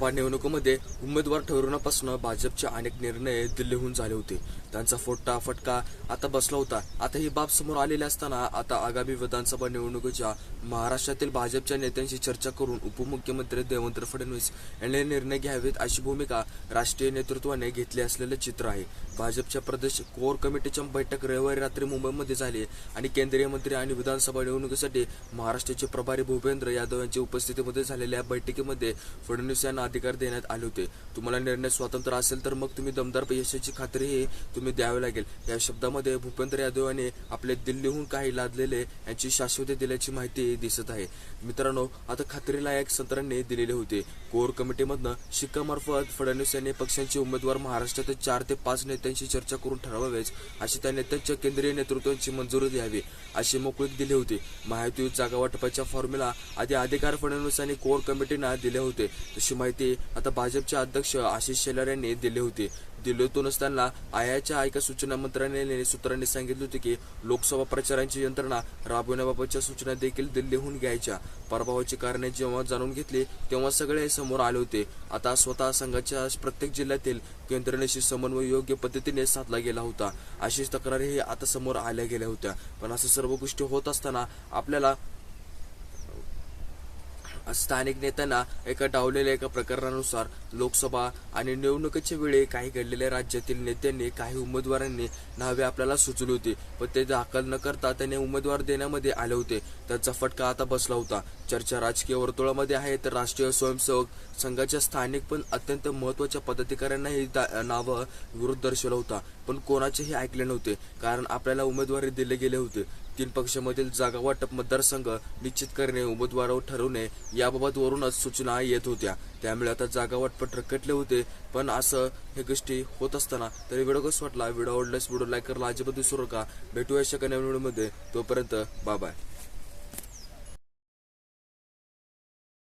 लोकसभा निवडणुकीमध्ये उमेदवार ठरवण्यापासून भाजपचे अनेक निर्णय दिल्लीहून झाले होते. त्यांचा फटका आता बसला होता. आता ही बाब समोर आलेली असताना आता आगामी विधानसभा निवडणुकीच्या महाराष्ट्रातील भाजपच्या नेत्यांशी चर्चा करून उपमुख्यमंत्री देवेंद्र फडणवीस यांनी निर्णय घ्यावेत अशी भूमिका राष्ट्रीय नेतृत्वाने घेतली असलेले चित्र आहे. भाजपच्या प्रदेश कोर कमिटीची बैठक रविवारी रात्री मुंबईमध्ये झाली आणि केंद्रीय मंत्री आणि विधानसभा निवडणुकीसाठी महाराष्ट्राचे प्रभारी भूपेंद्र यादव यांच्या उपस्थितीमध्ये झालेल्या बैठकीमध्ये फडणवीस यांना अधिकार देण्यात आले होते. तुम्हाला निर्णय स्वतंत्र असेल तर मग तुम्ही दमदार यशाची खात्रीही तुम्ही द्यावी लागेल. या शब्दामध्ये भूपेंद्र यादव यांनी आपले दिल्लीहून काही लादलेले यांची शाश्वती दिल्याची माहिती दिसत आहे. मित्रांनो, आता खात्रीलायक सूत्रांनी दिलेले होते. कोर कमिटीमधनं शिक्कामार्फत फडणवीस यांनी पक्षांचे उमेदवार महाराष्ट्रातील 4 ते 5 नेत्यांशी चर्चा करून ठरवावेच अशी त्या नेत्यांच्या केंद्रीय नेतृत्वाची मंजुरी द्यावी अशी मोकळीक दिली होती. महायुती जागा वाटपाच्या फॉर्म्युला आधी अधिकार फडणवीस यांनी कोर कमिटीना दिले होते. तशी माहिती आता भाजपचे अध्यक्ष आशिष शेलार यांनी दिली होती. दिल्लीतूनच त्यांना आयाच्या एका सूचना मंत्र्यांनी सूत्रांनी सांगितले होते की लोकसभा प्रचारांची यंत्रणा राबवण्याबाबतच्या सूचना देखील दिल्लीहून घ्यायच्या. पराभवाची कारणे जेव्हा जाणून घेतली तेव्हा सगळे समोर आले होते. आता स्वतः संघाच्या प्रत्येक जिल्ह्यातील यंत्रणेशी समन्वय योग्य पद्धतीने साधला गेला होता. अशीच तक्रारीही आता समोर आल्या गेल्या होत्या. पण असं सर्व गोष्टी होत असताना आपल्याला स्थानिक नेत्यांना एका डावलेल्या एका प्रकरणानुसार लोकसभा आणि निवडणुकीच्या वेळी काही घडलेल्या राज्यातील नेत्यांनी काही उमेदवारांनी नावे आपल्याला सुचवली होती, पण ते दाखल न करता त्यांनी उमेदवार देण्यामध्ये आले होते. त्यांचा फटका आता बसला होता. चर्चा राजकीय वर्तुळामध्ये आहे तर राष्ट्रीय स्वयंसेवक संघाच्या स्थानिक पण अत्यंत महत्वाच्या पदाधिकाऱ्यांनाही नावं विरोध दर्शवला होता, पण कोणाचेही ऐकले नव्हते. कारण आपल्याला उमेदवारी दिले गेले होते. 3 पक्षामधील जागा वाटप, मतदारसंघ निश्चित करणे, उमेदवार ठरवणे याबाबत वरूनच सूचना येत होत्या. त्यामुळे आता जागा वाटप रखडले होते. पण असं हे गोष्टी होत असताना तरी व्हिडिओ कसा वाटला, व्हिडिओ आवडल्यास व्हिडिओ लाईक करायला अजिबात विसरू नका. भेटूया अशा नवीन व्हिडिओमध्ये. तोपर्यंत बाय बाय.